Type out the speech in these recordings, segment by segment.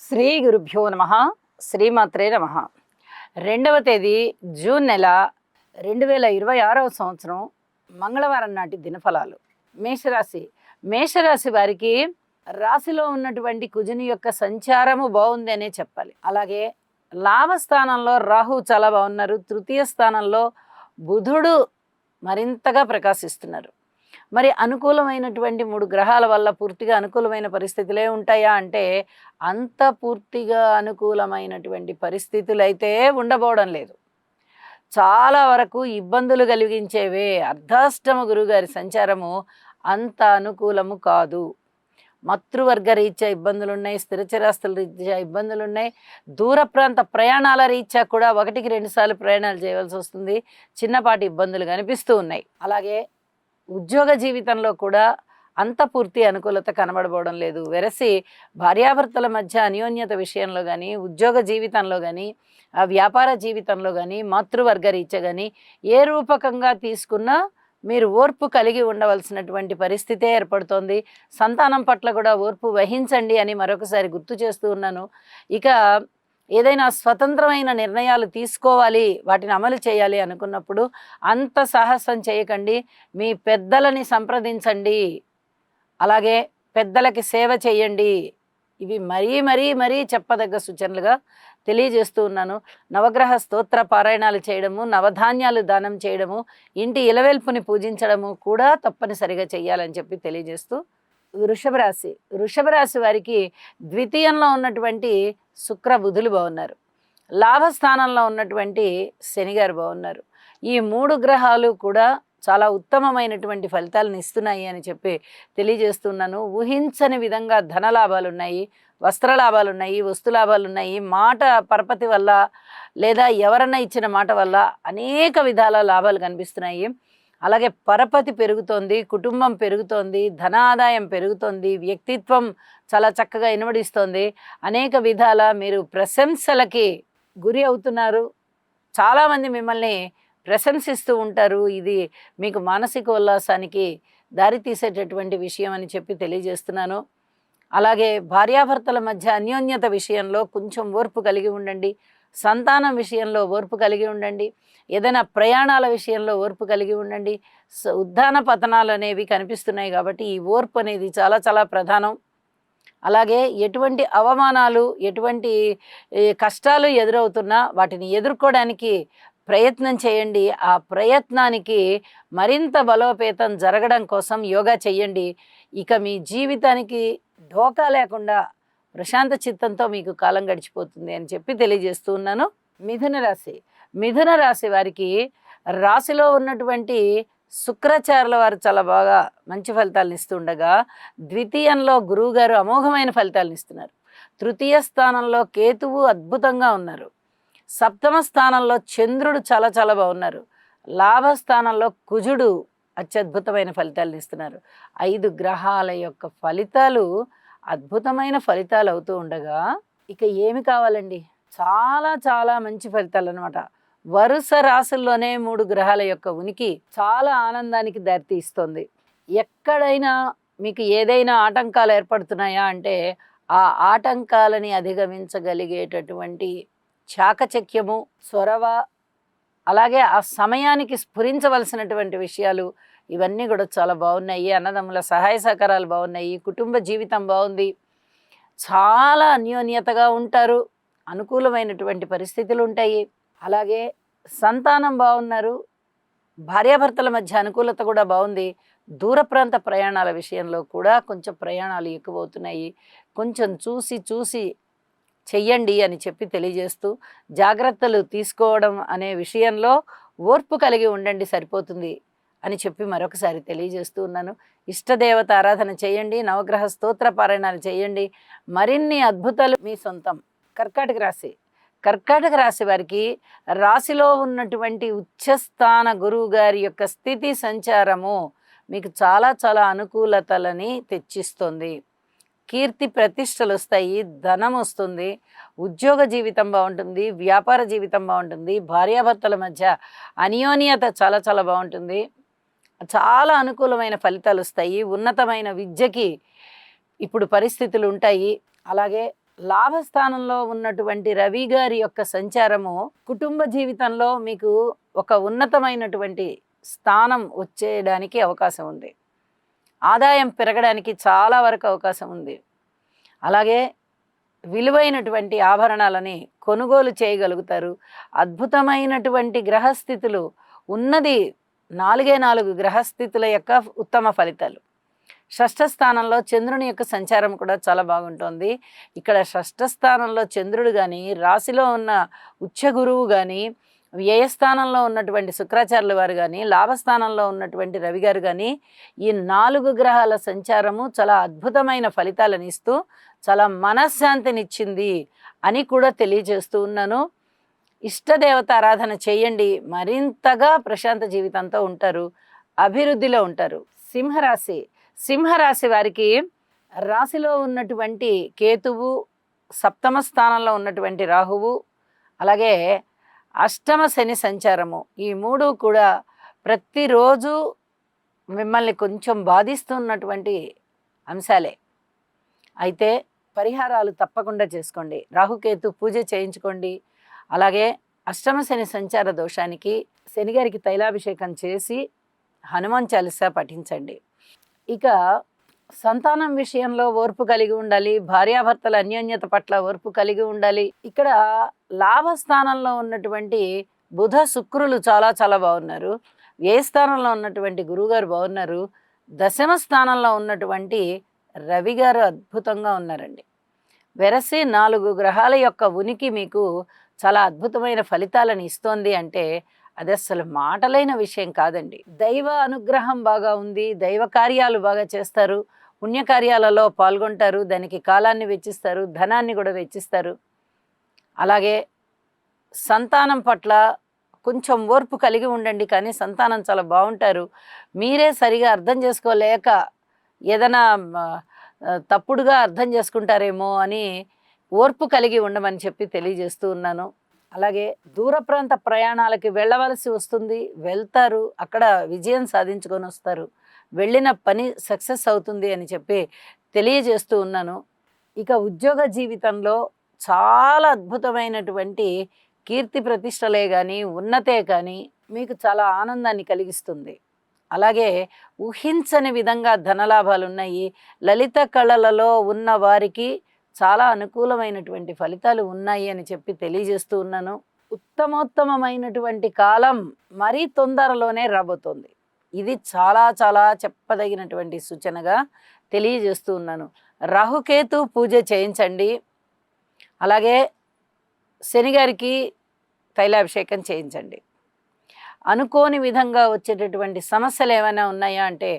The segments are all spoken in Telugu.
శ్రీ గురుభ్యో నమ. శ్రీమాత్రే నమ. 2వ తేదీ జూన్ నెల 2026వ సంవత్సరం మంగళవారం నాటి దినఫలాలు. మేషరాశి వారికి రాశిలో ఉన్నటువంటి కుజుని యొక్క సంచారము బాగుంది అనే చెప్పాలి. అలాగే లాభస్థానంలో రాహు చాలా బాగున్నారు. తృతీయ స్థానంలో బుధుడు మరింతగా ప్రకాశిస్తున్నారు. మరి అనుకూలమైనటువంటి 3 గ్రహాల వల్ల పూర్తిగా అనుకూలమైన పరిస్థితులే ఉంటాయా అంటే అంత పూర్తిగా అనుకూలమైనటువంటి పరిస్థితులు అయితే ఉండబోవడం లేదు. చాలా వరకు ఇబ్బందులు కలిగించేవే. అర్ధాష్టమ గురుగారి సంచారము అంత అనుకూలము కాదు. మాతృవర్గ రీత్యా ఇబ్బందులు ఉన్నాయి, స్థిరచరాస్తుల రీత్యా ఇబ్బందులు ఉన్నాయి, దూర ప్రాంత ప్రయాణాల రీత్యా కూడా 1-2 సార్లు ప్రయాణాలు చేయవలసి వస్తుంది. చిన్నపాటి ఇబ్బందులు కనిపిస్తూ ఉన్నాయి. అలాగే ఉద్యోగ జీవితంలో కూడా అంత పూర్తి అనుకూలత కనబడబోవడం లేదు. వెరసి భార్యాభర్తల మధ్య అన్యోన్యత విషయంలో కానీ, ఉద్యోగ జీవితంలో కానీ, వ్యాపార జీవితంలో కానీ, మాతృవర్గ రీత్యా కానీ ఏ రూపకంగా తీసుకున్నా మీరు ఓర్పు కలిగి ఉండవలసినటువంటి పరిస్థితే ఏర్పడుతోంది. సంతానం పట్ల కూడా ఓర్పు వహించండి అని మరొకసారి గుర్తు చేస్తూ ఉన్నాను. ఇక ఏదైనా స్వతంత్రమైన నిర్ణయాలు తీసుకోవాలి, వాటిని అమలు చేయాలి అనుకున్నప్పుడు అంత సాహసం చేయకండి. మీ పెద్దలని సంప్రదించండి. అలాగే పెద్దలకి సేవ చేయండి. ఇవి మరీ చెప్పదగ్గ సూచనలుగా తెలియజేస్తూ ఉన్నాను. నవగ్రహ స్తోత్ర పారాయణాలు చేయడము, నవధాన్యాలు దానం చేయడము, ఇంటి ఇలవెల్పుని పూజించడము కూడా తప్పనిసరిగా చెయ్యాలని చెప్పి తెలియజేస్తూ, వృషభ రాశి వారికి ద్వితీయంలో ఉన్నటువంటి శుక్ర బుధులు బాగున్నారు. లాభస్థానంలో ఉన్నటువంటి శనిగారు బాగున్నారు. ఈ 3 గ్రహాలు కూడా చాలా ఉత్తమమైనటువంటి ఫలితాలను ఇస్తున్నాయి అని చెప్పి తెలియజేస్తున్నాను. ఊహించని విధంగా ధన లాభాలు ఉన్నాయి, వస్త్ర లాభాలు ఉన్నాయి, వస్తు లాభాలు ఉన్నాయి. మాట పరపతి వల్ల లేదా ఎవరన్నా ఇచ్చిన మాట వల్ల అనేక విధాల లాభాలు కనిపిస్తున్నాయి. అలాగే పరపతి పెరుగుతోంది, కుటుంబం పెరుగుతోంది, ధనాదాయం పెరుగుతోంది, వ్యక్తిత్వం చాలా చక్కగా ఇనుమడిస్తోంది. అనేక విధాల మీరు ప్రశంసలకి గురి అవుతున్నారు. చాలామంది మిమ్మల్ని ప్రశంసిస్తూ ఉంటారు. ఇది మీకు మానసిక ఉల్లాసానికి దారి తీసేటటువంటి విషయం అని చెప్పి తెలియజేస్తున్నాను. అలాగే భార్యాభర్తల మధ్య అన్యోన్యత విషయంలో కొంచెం ఓర్పు కలిగి ఉండండి. సంతానం విషయంలో ఓర్పు కలిగి ఉండండి. ఏదైనా ప్రయాణాల విషయంలో ఓర్పు కలిగి ఉండండి. ఉద్దాన పతనాలు అనేవి కనిపిస్తున్నాయి కాబట్టి ఈ ఓర్పు అనేది చాలా ప్రధానం. అలాగే ఎటువంటి అవమానాలు, ఎటువంటి కష్టాలు ఎదురవుతున్నా వాటిని ఎదుర్కోవడానికి ప్రయత్నం చేయండి. ఆ ప్రయత్నానికి మరింత బలోపేతం జరగడం కోసం యోగా చేయండి. ఇక మీ జీవితానికి ఢోకా లేకుండా ప్రశాంత చిత్తంతో మీకు కాలం గడిచిపోతుంది అని చెప్పి తెలియజేస్తూ ఉన్నాను. మిథున రాశి వారికి రాశిలో ఉన్నటువంటి శుక్రాచార్యుల వారు చాలా బాగా మంచి ఫలితాలను ఇస్తుండగా, ద్వితీయంలో గురువు గారు అమోఘమైన ఫలితాలను ఇస్తున్నారు. తృతీయ స్థానంలో కేతువు అద్భుతంగా ఉన్నారు. సప్తమ స్థానంలో చంద్రుడు చాలా బాగున్నారు. లాభస్థానంలో కుజుడు అత్యద్భుతమైన ఫలితాలను ఇస్తున్నారు. 5 గ్రహాల యొక్క ఫలితాలు అద్భుతమైన ఫలితాలు అవుతూ ఉండగా ఇక ఏమి కావాలండి? చాలా మంచి ఫలితాలు అనమాట. వరుస రాశుల్లోనే 3 గ్రహాల యొక్క ఉనికి చాలా ఆనందానికి దారితీస్తుంది. ఎక్కడైనా మీకు ఏదైనా ఆటంకాలు ఏర్పడుతున్నాయా అంటే ఆ ఆటంకాలని అధిగమించగలిగేటటువంటి చాకచక్యము, చొరవ, అలాగే ఆ సమయానికి స్ఫురించవలసినటువంటి విషయాలు ఇవన్నీ కూడా చాలా బాగున్నాయి. అన్నదమ్ముల సహాయ సహకారాలు బాగున్నాయి. కుటుంబ జీవితం బాగుంది. చాలా అన్యోన్యతగా ఉంటారు. అనుకూలమైనటువంటి పరిస్థితులు ఉంటాయి. అలాగే సంతానం బాగున్నారు. భార్యాభర్తల మధ్య అనుకూలత కూడా బాగుంది. దూర ప్రాంత ప్రయాణాల విషయంలో కూడా కొంచెం ప్రయాణాలు ఎక్కువ అవుతున్నాయి. కొంచెం చూసి చెయ్యండి అని చెప్పి తెలియజేస్తూ, జాగ్రత్తలు తీసుకోవడం అనే విషయంలో ఓర్పు కలిగి ఉండండి, సరిపోతుంది అని చెప్పి మరొకసారి తెలియజేస్తూ ఉన్నాను. ఇష్టదేవత ఆరాధన చేయండి, నవగ్రహ స్తోత్ర పారాయణాలు చేయండి. మరిన్ని అద్భుతాలు మీ సొంతం. కర్కాటక రాశి వారికి రాశిలో ఉన్నటువంటి ఉచ్చస్థాన గురువు గారి యొక్క స్థితి సంచారము మీకు చాలా అనుకూలతలని తెచ్చిస్తుంది. కీర్తి ప్రతిష్టలు వస్తాయి, ధనం వస్తుంది, ఉద్యోగ జీవితం బాగుంటుంది, వ్యాపార జీవితం బాగుంటుంది, భార్యాభర్తల మధ్య అన్యోన్యత చాలా బాగుంటుంది. చాలా అనుకూలమైన ఫలితాలు వస్తాయి. ఉన్నతమైన విద్యకి ఇప్పుడు పరిస్థితులు ఉంటాయి. అలాగే లాభస్థానంలో ఉన్నటువంటి రవి గారి యొక్క సంచారము కుటుంబ జీవితంలో మీకు ఒక ఉన్నతమైనటువంటి స్థానం వచ్చేయడానికి అవకాశం ఉంది. ఆదాయం పెరగడానికి చాలా వరకు అవకాశం ఉంది. అలాగే విలువైనటువంటి ఆభరణాలని కొనుగోలు చేయగలుగుతారు. అద్భుతమైనటువంటి గ్రహస్థితులు ఉన్నది 4 గ్రహస్థితుల యొక్క ఉత్తమ ఫలితాలు. షష్ఠ స్థానంలో చంద్రుని యొక్క సంచారం కూడా చాలా బాగుంటుంది. ఇక్కడ షష్ఠ స్థానంలో చంద్రుడు కానీ, రాశిలో ఉన్న ఉచ్చ గురువు కానీ, వ్యయస్థానంలో ఉన్నటువంటి శుక్రాచార్యుల వారు కానీ, లాభస్థానంలో ఉన్నటువంటి రవి గారు కానీ, ఈ 4 గ్రహాల సంచారము చాలా అద్భుతమైన ఫలితాలను ఇస్తూ చాలా మనశ్శాంతినిచ్చింది అని కూడా తెలియజేస్తూ ఉన్నాను. ఇష్టదేవత ఆరాధన చేయండి, మరింతగా ప్రశాంత జీవితంతో ఉంటారు, అభివృద్ధిలో ఉంటారు. సింహరాశి వారికి రాశిలో ఉన్నటువంటి కేతువు, సప్తమ స్థానంలో ఉన్నటువంటి రాహువు, అలాగే అష్టమ శని సంచారము, ఈ 3 కూడా ప్రతిరోజు మిమ్మల్ని కొంచెం బాధిస్తున్నటువంటి అంశాలే. అయితే పరిహారాలు తప్పకుండా చేసుకోండి. రాహుకేతు పూజ చేయించుకోండి. అలాగే అష్టమ శని సంచార దోషానికి శనిగారికి తైలాభిషేకం చేసి హనుమాన్ చాలీసా పఠించండి. ఇక సంతానం విషయంలో ఓర్పు కలిగి ఉండాలి. భార్యాభర్తల అన్యోన్యత పట్ల ఓర్పు కలిగి ఉండాలి. ఇక్కడ లాభస్థానంలో ఉన్నటువంటి బుధ శుక్రులు చాలా చాలా బాగున్నారు. వ్యయ స్థానంలో ఉన్నటువంటి గురువుగారు బాగున్నారు. దశమ స్థానంలో ఉన్నటువంటి రవి గారు అద్భుతంగా ఉన్నారండి. వెరసి 4 గ్రహాల యొక్క ఉనికి మీకు చాలా అద్భుతమైన ఫలితాలను ఇస్తోంది అంటే అది అసలు మాటలైన విషయం కాదండి. దైవ అనుగ్రహం బాగా ఉంది. దైవ కార్యాలు బాగా చేస్తారు. పుణ్యకార్యాలలో పాల్గొంటారు. దానికి కాలాన్ని వెచ్చిస్తారు, ధనాన్ని కూడా వెచ్చిస్తారు. అలాగే సంతానం పట్ల కొంచెం ఓర్పు కలిగి ఉండండి. కానీ సంతానం చాలా బాగుంటారు. మీరే సరిగా అర్థం చేసుకోలేక ఏదైనా తప్పుడుగా అర్థం చేసుకుంటారేమో అని ఓర్పు కలిగి ఉండమని చెప్పి తెలియజేస్తూ ఉన్నాను. అలాగే దూర ప్రాంత ప్రయాణాలకి వెళ్ళవలసి వస్తుంది, వెళ్తారు, అక్కడ విజయం సాధించుకొని వస్తారు, వెళ్ళిన పని సక్సెస్ అవుతుంది అని చెప్పి తెలియజేస్తూ ఉన్నాను. ఇక ఉద్యోగ జీవితంలో చాలా అద్భుతమైనటువంటి కీర్తి ప్రతిష్టలే కానీ, ఉన్నతే కానీ మీకు చాలా ఆనందాన్ని కలిగిస్తుంది. అలాగే ఊహించని విధంగా ధనలాభాలు ఉన్నాయి. లలిత కళలలో ఉన్న వారికి చాలా అనుకూలమైనటువంటి ఫలితాలు ఉన్నాయి అని చెప్పి తెలియజేస్తూ ఉన్నాను. ఉత్తమోత్తమైనటువంటి కాలం మరీ తొందరలోనే రాబోతోంది. ఇది చాలా చాలా చెప్పదగినటువంటి సూచనగా తెలియజేస్తూ ఉన్నాను. రాహుకేతు పూజ చేయించండి. అలాగే శనిగారికి తైలాభిషేకం చేయించండి. అనుకోని విధంగా వచ్చేటటువంటి సమస్యలు ఏమైనా ఉన్నాయా అంటే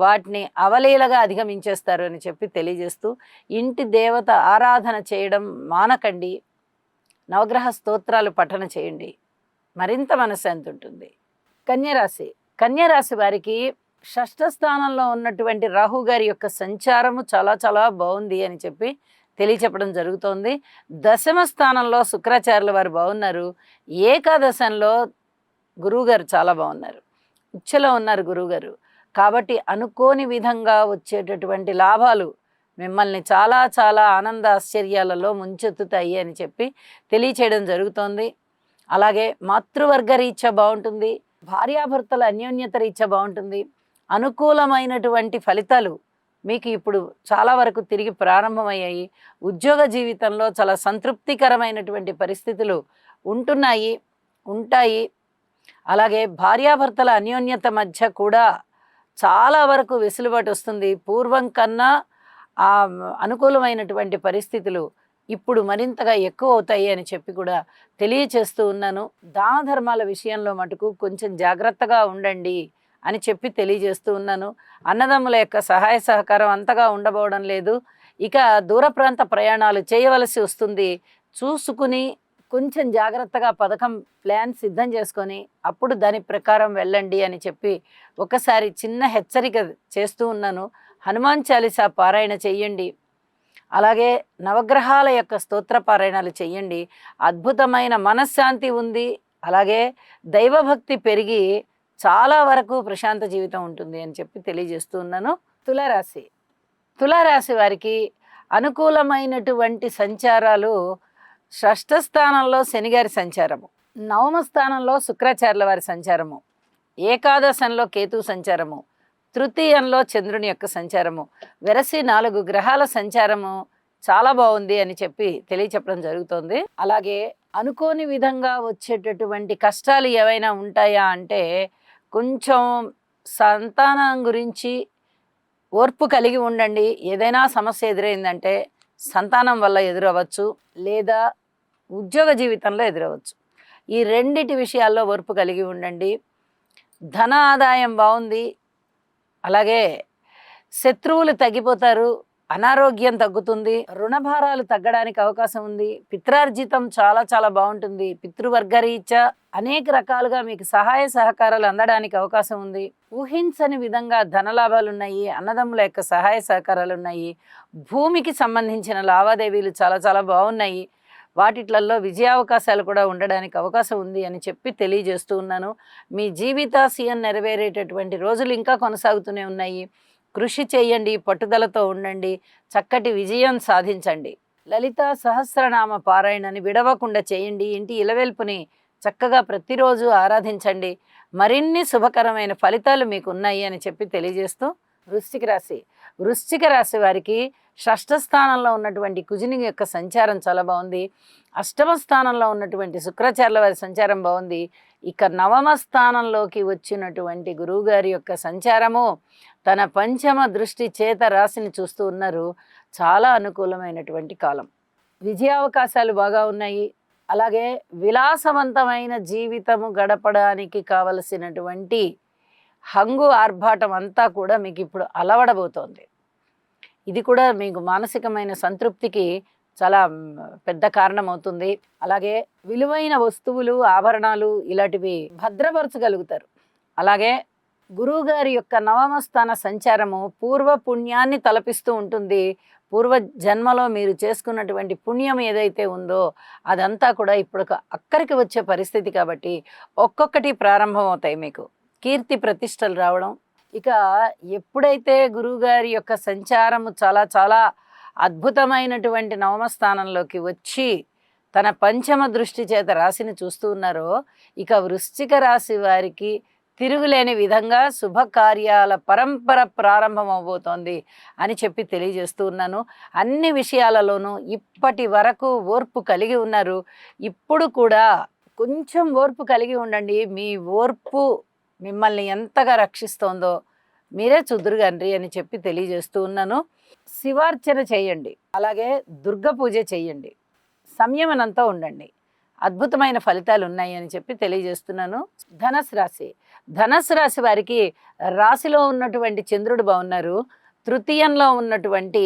వాటిని అవలీలగా అధిగమించేస్తారు అని చెప్పి తెలియజేస్తూ, ఇంటి దేవత ఆరాధన చేయడం మానకండి. నవగ్రహ స్తోత్రాలు పఠన చేయండి, మరింత మనశ్శాంతి ఉంటుంది. కన్యరాశి వారికి షష్ఠ స్థానంలో ఉన్నటువంటి రాహు గారి యొక్క సంచారము చాలా చాలా బాగుంది అని చెప్పి తెలియచెప్పడం జరుగుతోంది. దశమ స్థానంలో శుక్రాచార్యుల వారు బాగున్నారు. ఏకాదశంలో గురువుగారు చాలా బాగున్నారు. ఉచ్చలో ఉన్నారు గురువుగారు. కాబట్టి అనుకోని విధంగా వచ్చేటటువంటి లాభాలు మిమ్మల్ని చాలా చాలా ఆనంద ఆశ్చర్యాలలో ముంచెత్తుతాయి అని చెప్పి తెలియచేయడం జరుగుతోంది. అలాగే మాతృవర్గ రీత్యా బాగుంటుంది. భార్యాభర్తల అన్యోన్యత రీత్యా బాగుంటుంది. అనుకూలమైనటువంటి ఫలితాలు మీకు ఇప్పుడు చాలా వరకు తిరిగి ప్రారంభమయ్యాయి. ఉద్యోగ జీవితంలో చాలా సంతృప్తికరమైనటువంటి పరిస్థితులు ఉంటాయి. అలాగే భార్యాభర్తల అన్యోన్యత మధ్య కూడా చాలా వరకు వెసులుబాటు వస్తుంది. పూర్వం కన్నా అనుకూలమైనటువంటి పరిస్థితులు ఇప్పుడు మరింతగా ఎక్కువ అవుతాయి అని చెప్పి కూడా తెలియచేస్తూ ఉన్నాను. దాన ధర్మాల విషయంలో మటుకు కొంచెం జాగ్రత్తగా ఉండండి అని చెప్పి తెలియజేస్తూ ఉన్నాను. అన్నదమ్ముల యొక్క సహాయ సహకారం అంతగా ఉండబోవడం లేదు. ఇక దూర ప్రాంత ప్రయాణాలు చేయవలసి వస్తుంది. చూసుకుని కొంచెం జాగ్రత్తగా పథకం ప్లాన్ సిద్ధం చేసుకొని అప్పుడు దాని ప్రకారం వెళ్ళండి అని చెప్పి ఒకసారి చిన్న హెచ్చరిక చేస్తూ ఉన్నాను. హనుమాన్ చాలీసా పారాయణ చెయ్యండి. అలాగే నవగ్రహాల యొక్క స్తోత్ర పారాయణాలు చెయ్యండి. అద్భుతమైన మనశ్శాంతి ఉంది. అలాగే దైవభక్తి పెరిగి చాలా వరకు ప్రశాంత జీవితం ఉంటుంది అని చెప్పి తెలియజేస్తూ ఉన్నాను. తులారాశి వారికి అనుకూలమైనటువంటి సంచారాలు షష్ఠ స్థానంలో శనిగారి సంచారము, నవమ స్థానంలో శుక్రాచార్యుల వారి సంచారము, ఏకాదశంలో కేతు సంచారము, తృతీయంలో చంద్రుని యొక్క సంచారము, వెరసి 4 గ్రహాల సంచారము చాలా బాగుంది అని చెప్పి తెలియచెప్పడం జరుగుతుంది. అలాగే అనుకోని విధంగా వచ్చేటటువంటి కష్టాలు ఏవైనా ఉంటాయా అంటే కొంచెం సంతానం గురించి ఓర్పు కలిగి ఉండండి. ఏదైనా సమస్య ఎదురైందంటే సంతానం వల్ల ఎదురవ్వచ్చు, లేదా ఉద్యోగ జీవితంలో ఎదురవచ్చు. ఈ రెండిటి విషయాల్లో ఓర్పు కలిగి ఉండండి. ధన ఆదాయం బాగుంది, అలాగే శత్రువులు తగ్గిపోతారు, అనారోగ్యం తగ్గుతుంది, రుణభారాలు తగ్గడానికి అవకాశం ఉంది, పిత్రార్జితం చాలా చాలా బాగుంటుంది, పితృవర్గరీత్యా అనేక రకాలుగా మీకు సహాయ సహకారాలు అందడానికి అవకాశం ఉంది. ఊహించని విధంగా ధనలాభాలు ఉన్నాయి, అన్నదమ్ముల యొక్క సహాయ సహకారాలు ఉన్నాయి, భూమికి సంబంధించిన లావాదేవీలు చాలా చాలా బాగున్నాయి, వాటిట్లలో విజయావకాశాలు కూడా ఉండడానికి అవకాశం ఉంది అని చెప్పి తెలియజేస్తూ ఉన్నాను. మీ జీవితాశయం నెరవేరేటటువంటి రోజులు ఇంకా కొనసాగుతూనే ఉన్నాయి. కృషి చేయండి, పట్టుదలతో ఉండండి, చక్కటి విజయం సాధించండి. లలితా సహస్రనామ పారాయణని విడవకుండా చేయండి. ఇంటి ఇలవెల్పుని చక్కగా ప్రతిరోజు ఆరాధించండి. మరిన్ని శుభకరమైన ఫలితాలు మీకు ఉన్నాయి అని చెప్పి తెలియజేస్తూ వృశ్చిక రాశి వారికి షష్ఠ స్థానంలో ఉన్నటువంటి కుజుని యొక్క సంచారం చాలా బాగుంది. అష్టమ స్థానంలో ఉన్నటువంటి శుక్రాచార్యుల వారి సంచారం బాగుంది. ఇక నవమ స్థానంలోకి వచ్చినటువంటి గురువుగారి యొక్క సంచారము తన పంచమ దృష్టి చేత రాశిని చూస్తూ ఉన్నారు. చాలా అనుకూలమైనటువంటి కాలం, విజయావకాశాలు బాగా ఉన్నాయి. అలాగే విలాసవంతమైన జీవితము గడపడానికి కావలసినటువంటి హంగు ఆర్భాటం అంతా కూడా మీకు ఇప్పుడు అలవడబోతోంది. ఇది కూడా మీకు మానసికమైన సంతృప్తికి చాలా పెద్ద కారణమవుతుంది. అలాగే విలువైన వస్తువులు, ఆభరణాలు ఇలాంటివి భద్రపరచగలుగుతారు. అలాగే గురువుగారి యొక్క నవమ స్థాన సంచారము పూర్వ పుణ్యాన్ని తలపిస్తూ ఉంటుంది. పూర్వ జన్మలో మీరు చేసుకున్నటువంటి పుణ్యం ఏదైతే ఉందో అదంతా కూడా ఇప్పుడు అక్కడికి వచ్చే పరిస్థితి కాబట్టి ఒక్కొక్కటి ప్రారంభం అవుతాయి. మీకు కీర్తి ప్రతిష్టలు రావడం. ఇక ఎప్పుడైతే గురువుగారి యొక్క సంచారము చాలా చాలా అద్భుతమైనటువంటి నవమ స్థానంలోకి వచ్చి తన పంచమ దృష్టి చేత రాశిని చూస్తూ ఉన్నారో ఇక వృశ్చిక రాశి వారికి తిరుగులేని విధంగా శుభకార్యాల పరంపర ప్రారంభం అవబోతోంది అని చెప్పి తెలియజేస్తూ ఉన్నాను. అన్ని విషయాలలోనూ ఇప్పటి వరకు ఓర్పు కలిగి ఉన్నారు. ఇప్పుడు కూడా కొంచెం ఓర్పు కలిగి ఉండండి. మీ ఓర్పు మిమ్మల్ని ఎంతగా రక్షిస్తోందో మీరే చూద్దురుగండ్రి అని చెప్పి తెలియజేస్తూ ఉన్నాను. శివార్చన చేయండి, అలాగే దుర్గ పూజ చేయండి, సంయమనంతో ఉండండి. అద్భుతమైన ఫలితాలు ఉన్నాయి అని చెప్పి తెలియజేస్తున్నాను. ధనస్సు రాశి వారికి రాశిలో ఉన్నటువంటి చంద్రుడు బాగున్నారు, తృతీయంలో ఉన్నటువంటి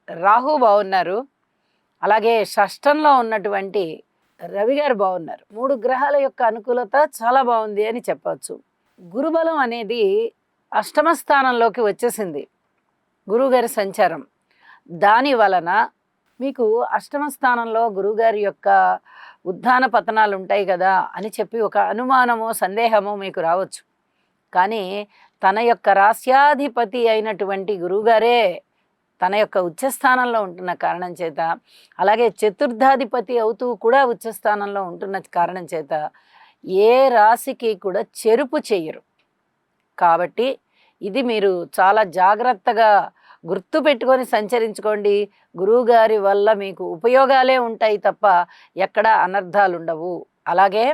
రాహు బాగున్నారు, అలాగే షష్ఠంలో ఉన్నటువంటి రవి గారు బాగున్నారు. 3 గ్రహాల యొక్క అనుకూలత చాలా బాగుంది అని చెప్పవచ్చు. గురుబలం అనేది అష్టమ స్థానంలోకి వచ్చేసింది, గురువుగారి సంచారం. దాని వలన మీకు అష్టమ స్థానంలో గురువుగారి యొక్క ఉత్థాన పతనాలు ఉంటాయి కదా అని చెప్పి ఒక అనుమానమో సందేహమో మీకు రావచ్చు. కానీ తన యొక్క రాస్యాధిపతి అయినటువంటి గురువుగారే తన యొక్క ఉచ్చస్థానంలో ఉంటున్న కారణం చేత, అలాగే చతుర్థాధిపతి అవుతూ కూడా ఉచ్చస్థానంలో ఉంటున్న కారణం చేత ఏ రాశికి కూడా చెరుపు చెయ్యరు. కాబట్టి ఇది మీరు చాలా జాగ్రత్తగా గుర్తు పెట్టుకొని సంచరించుకోండి. గురువుగారి వల్ల మీకు ఉపయోగాలే ఉంటాయి తప్ప ఎక్కడా అనర్థాలు ఉండవు. అలాగే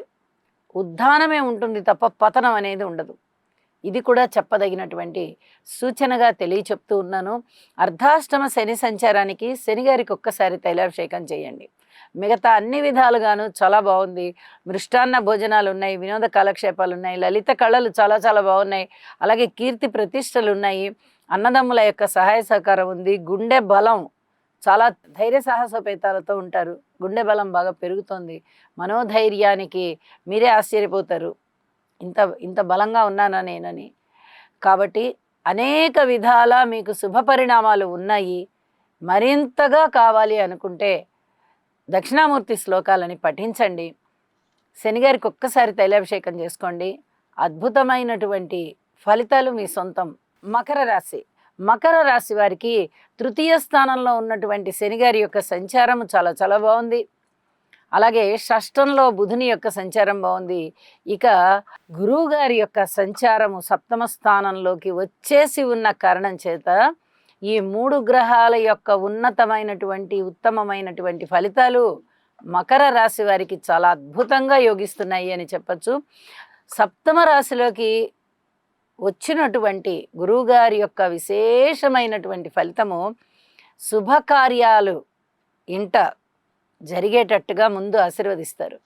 ఉద్ధానమే ఉంటుంది తప్ప పతనం అనేది ఉండదు. ఇది కూడా చెప్పదగినటువంటి సూచనగా తెలియచెప్తూ ఉన్నాను. అర్ధాష్టమ శని సంచారానికి శనిగారికి ఒక్కసారి తైలాభిషేకం చేయండి. మిగతా అన్ని విధాలుగాను చాలా బాగుంది. మృష్టాన్న భోజనాలు ఉన్నాయి, వినోద కాలక్షేపాలు ఉన్నాయి, లలిత కళలు చాలా చాలా బాగున్నాయి, అలాగే కీర్తి ప్రతిష్టలు ఉన్నాయి, అన్నదమ్ముల యొక్క సహాయ సహకారం ఉంది, గుండె బలం చాలా ధైర్య సాహసోపేతాలతో ఉంటారు, గుండె బలం బాగా పెరుగుతోంది, మనోధైర్యానికి మీరే ఆశ్చర్యపోతారు ఇంత బలంగా ఉన్నానా నేనని. కాబట్టి అనేక విధాల మీకు శుభ పరిణామాలు ఉన్నాయి. మరింతగా కావాలి అనుకుంటే దక్షిణామూర్తి శ్లోకాలని పఠించండి. శనిగారికి ఒక్కసారి తైలాభిషేకం చేసుకోండి. అద్భుతమైనటువంటి ఫలితాలు మీ సొంతం. మకర రాశి వారికి తృతీయ స్థానంలో ఉన్నటువంటి శనిగారి యొక్క సంచారం చాలా చాలా బాగుంది. అలాగే షష్టంలో బుధుని యొక్క సంచారం బాగుంది. ఇక గురువు గారి యొక్క సంచారము సప్తమ స్థానంలోకి వచ్చేసి ఉన్న కారణం చేత ఈ 3 గ్రహాల యొక్క ఉత్తమమైనటువంటి ఫలితాలు మకర రాశి వారికి చాలా అద్భుతంగా యోగిస్తున్నాయి అని చెప్పచ్చు. సప్తమ రాశిలోకి వచ్చినటువంటి గురువుగారి యొక్క విశేషమైనటువంటి ఫలితము శుభకార్యాలు ఇంట జరిగేటట్టుగా ముందు ఆశీర్వదిస్తారు.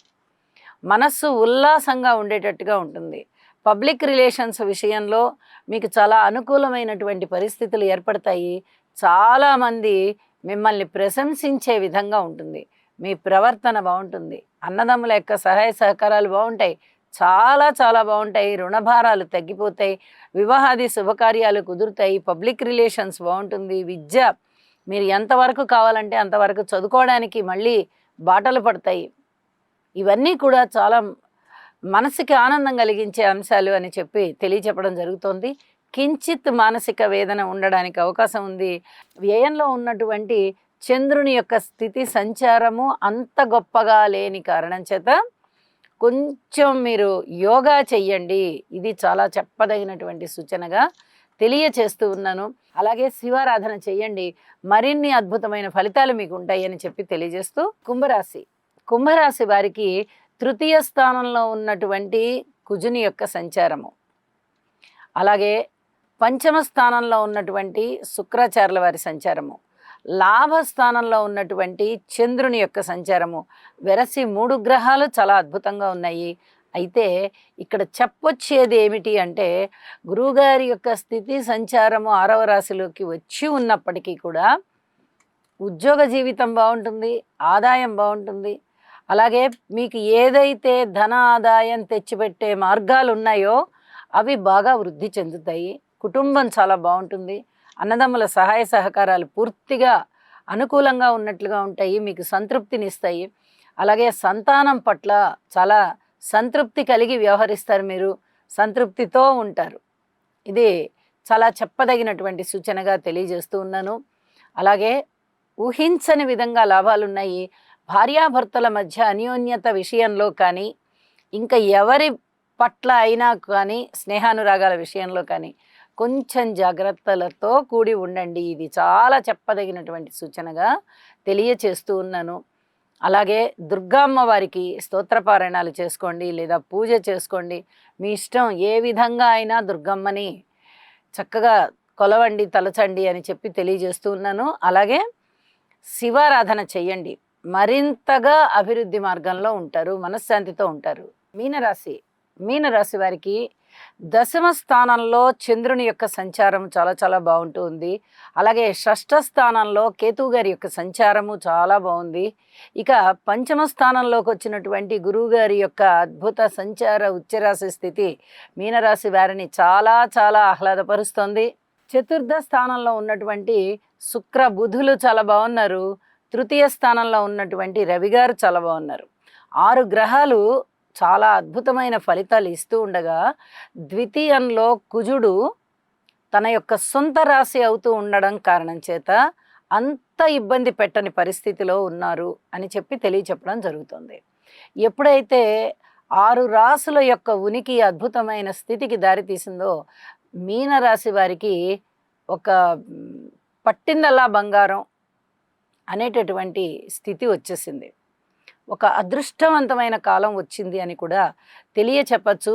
మనస్సు ఉల్లాసంగా ఉండేటట్టుగా ఉంటుంది. పబ్లిక్ రిలేషన్స్ విషయంలో మీకు చాలా అనుకూలమైనటువంటి పరిస్థితులు ఏర్పడతాయి. చాలామంది మిమ్మల్ని ప్రశంసించే విధంగా ఉంటుంది. మీ ప్రవర్తన బాగుంటుంది. అన్నదమ్ముల యొక్క సహాయ సహకారాలు బాగుంటాయి. చాలా చాలా బాగుంటాయి. రుణభారాలు తగ్గిపోతాయి. వివాహాది శుభకార్యాలు కుదురుతాయి. పబ్లిక్ రిలేషన్స్ బాగుంటుంది. విద్య మీరు ఎంతవరకు కావాలంటే అంతవరకు చదువుకోవడానికి మళ్ళీ బాటలు పడతాయి. ఇవన్నీ కూడా చాలా మనసుకి ఆనందం కలిగించే అంశాలు అని చెప్పి తెలియచెప్పడం జరుగుతోంది. కించిత్ మానసిక వేదన ఉండడానికి అవకాశం ఉంది. వ్యయంలో ఉన్నటువంటి చంద్రుని యొక్క స్థితి సంచారము అంత గొప్పగా లేని కారణం చేత కొంచెం మీరు యోగా చెయ్యండి. ఇది చాలా చెప్పదగినటువంటి సూచనగా తెలియచేస్తూ ఉన్నాను. అలాగే శివారాధన చెయ్యండి. మరిన్ని అద్భుతమైన ఫలితాలు మీకు ఉంటాయి అని చెప్పి తెలియజేస్తూ కుంభరాశి వారికి తృతీయ స్థానంలో ఉన్నటువంటి కుజుని యొక్క సంచారము, అలాగే పంచమ స్థానంలో ఉన్నటువంటి శుక్రాచార్యుల వారి సంచారము, లాభస్థానంలో ఉన్నటువంటి చంద్రుని యొక్క సంచారము వెరసి 3 గ్రహాలు చాలా అద్భుతంగా ఉన్నాయి. అయితే ఇక్కడ చెప్పొచ్చేది ఏమిటి అంటే గురువుగారి యొక్క స్థితి సంచారము 6వ రాశిలోకి వచ్చి ఉన్నప్పటికీ కూడా ఉద్యోగ జీవితం బాగుంటుంది, ఆదాయం బాగుంటుంది. అలాగే మీకు ఏదైతే ధన ఆదాయం తెచ్చిపెట్టే మార్గాలు ఉన్నాయో అవి బాగా వృద్ధి చెందుతాయి. కుటుంబం చాలా బాగుంటుంది. అన్నదమ్ముల సహాయ సహకారాలు పూర్తిగా అనుకూలంగా ఉన్నట్లుగా ఉంటాయి. మీకు సంతృప్తినిస్తాయి. అలాగే సంతానం పట్ల చాలా సంతృప్తి కలిగి వ్యవహరిస్తారు. మీరు సంతృప్తితో ఉంటారు. ఇది చాలా చెప్పదగినటువంటి సూచనగా తెలియజేస్తూ ఉన్నాను. అలాగే ఊహించని విధంగా లాభాలున్నాయి. భార్యాభర్తల మధ్య అన్యోన్యత విషయంలో కానీ ఇంకా ఎవరి పట్ల అయినా కానీ స్నేహానురాగాల విషయంలో కానీ కొంచెం జాగ్రత్తలతో కూడి ఉండండి. ఇది చాలా చెప్పదగినటువంటి సూచనగా తెలియచేస్తూ ఉన్నాను. అలాగే దుర్గామ్మ వారికి స్తోత్రపారాయణాలు చేసుకోండి లేదా పూజ చేసుకోండి. మీ ఇష్టం. ఏ విధంగా అయినా దుర్గమ్మని చక్కగా కొలవండి, తలచండి అని చెప్పి తెలియజేస్తూ ఉన్నాను. అలాగే శివారాధన చెయ్యండి. మరింతగా అభివృద్ధి మార్గంలో ఉంటారు, మనశ్శాంతితో ఉంటారు. మీనరాశి వారికి దశమ స్థానంలో చంద్రుని యొక్క సంచారం చాలా చాలా బాగుంటుంది. అలాగే షష్ఠ స్థానంలో కేతువు గారి యొక్క సంచారము చాలా బాగుంది. ఇక పంచమ స్థానంలోకి వచ్చినటువంటి గురువు గారి యొక్క అద్భుత సంచార ఉచ్చరాశి స్థితి మీనరాశి వారిని చాలా చాలా ఆహ్లాదపరుస్తుంది. చతుర్థ స్థానంలో ఉన్నటువంటి శుక్ర బుధులు చాలా బాగున్నారు. తృతీయ స్థానంలో ఉన్నటువంటి రవి గారు చాలా బాగున్నారు. 6 గ్రహాలు చాలా అద్భుతమైన ఫలితాలు ఇస్తూ ఉండగా ద్వితీయంలో కుజుడు తన యొక్క సొంత రాశి అవుతూ ఉండడం కారణం చేత అంత ఇబ్బంది పెట్టని పరిస్థితిలో ఉన్నారు అని చెప్పి తెలియచెప్పడం జరుగుతుంది. ఎప్పుడైతే 6 రాశుల యొక్క ఉనికి అద్భుతమైన స్థితికి దారితీసిందో మీనరాశి వారికి ఒక పట్టిందల్లా బంగారం అనేటటువంటి స్థితి వచ్చేసింది. ఒక అదృష్టవంతమైన కాలం వచ్చింది అని కూడా తెలియచెప్పచ్చు.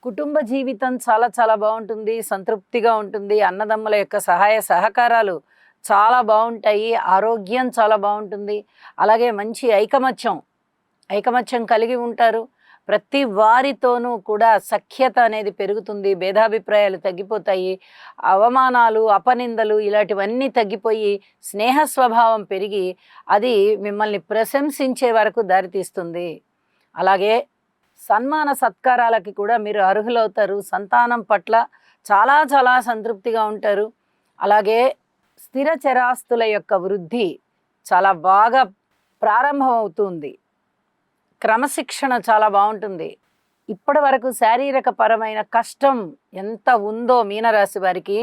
కుటుంబ జీవితం చాలా చాలా బాగుంటుంది, సంతృప్తిగా ఉంటుంది. అన్నదమ్ముల యొక్క సహాయ సహకారాలు చాలా బాగుంటాయి. ఆరోగ్యం చాలా బాగుంటుంది. అలాగే మంచి ఐకమత్యం కలిగి ఉంటారు. ప్రతి వారితోనూ కూడా సఖ్యత అనేది పెరుగుతుంది. భేదాభిప్రాయాలు తగ్గిపోతాయి. అవమానాలు, అపనిందలు ఇలాంటివన్నీ తగ్గిపోయి స్నేహ స్వభావం పెరిగి అది మిమ్మల్ని ప్రశంసించే వరకు దారితీస్తుంది. అలాగే సన్మాన సత్కారాలకి కూడా మీరు అర్హులవుతారు. సంతానం పట్ల చాలా చాలా సంతృప్తిగా ఉంటారు. అలాగే స్థిర చరాస్తుల యొక్క వృద్ధి చాలా బాగా ప్రారంభమవుతుంది. క్రమశిక్షణ చాలా బాగుంటుంది. ఇప్పటి వరకు శారీరక పరమైన కష్టం ఎంత ఉందో మీనరాశి వారికి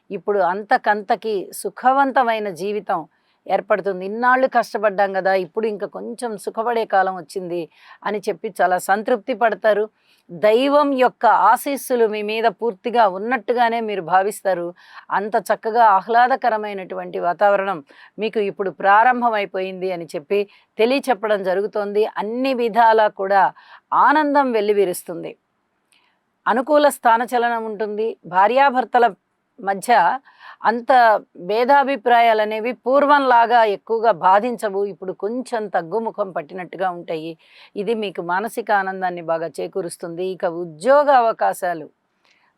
ఇప్పుడు అంతకంతకి సుఖవంతమైన జీవితం ఏర్పడుతుంది. ఇన్నాళ్ళు కష్టపడ్డాం కదా, ఇప్పుడు ఇంకా కొంచెం సుఖపడే కాలం వచ్చింది అని చెప్పి చాలా సంతృప్తి పడతారు. దైవం యొక్క ఆశీస్సులు మీ మీద పూర్తిగా ఉన్నట్టుగానే మీరు భావిస్తారు. అంత చక్కగా ఆహ్లాదకరమైనటువంటి వాతావరణం మీకు ఇప్పుడు ప్రారంభమైపోయింది అని చెప్పి తెలియచెప్పడం జరుగుతోంది. అన్ని విధాలా కూడా ఆనందం వెల్లివిరుస్తుంది. అనుకూల స్థానచలనం ఉంటుంది. భార్యాభర్తల మధ్య అంత భేదాభిప్రాయాలు అనేవి పూర్వంలాగా ఎక్కువగా బాధించవు. ఇప్పుడు కొంచెం తగ్గుముఖం పట్టినట్టుగా ఉంటాయి. ఇది మీకు మానసిక ఆనందాన్ని బాగా చేకూరుస్తుంది. ఇక ఉద్యోగ అవకాశాలు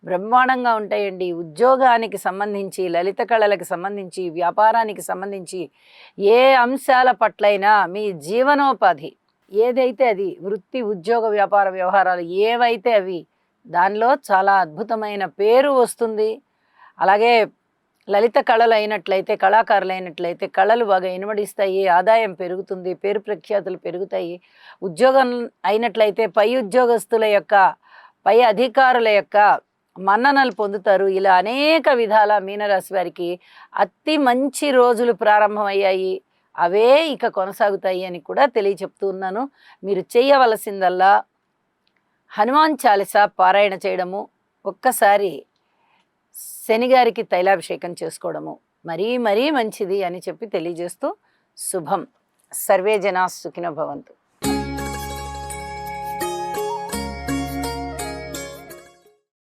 బ్రహ్మాండంగా ఉంటాయండి. ఉద్యోగానికి సంబంధించి, లలిత కళలకు సంబంధించి, వ్యాపారానికి సంబంధించి ఏ అంశాల పట్లైనా మీ జీవనోపాధి ఏదైతే అది వృత్తి, ఉద్యోగ, వ్యాపార వ్యవహారాలు ఏవైతే అవి దానిలో చాలా అద్భుతమైన పేరు వస్తుంది. అలాగే లలిత కళలు అయినట్లయితే, కళాకారులు అయినట్లయితే కళలు బాగా ఇనుమడిస్తాయి, ఆదాయం పెరుగుతుంది, పేరు ప్రఖ్యాతులు పెరుగుతాయి. ఉద్యోగం అయినట్లయితే పై ఉద్యోగస్తుల యొక్క, పై అధికారుల యొక్క మన్ననలు పొందుతారు. ఇలా అనేక విధాల మీనరాశి వారికి అతి మంచి రోజులు ప్రారంభమయ్యాయి. అవే ఇక కొనసాగుతాయి అని కూడా తెలియచెప్తూ ఉన్నాను. మీరు చేయవలసిందల్లా హనుమాన్ చాలీసా పారాయణ చేయడము, ఒక్కసారి శనిగారికి తైలాభిషేకం చేసుకోవడము మరీ మరీ మంచిది అని చెప్పి తెలియజేస్తూ శుభం. సర్వే జనా సుఖినో భవంతు.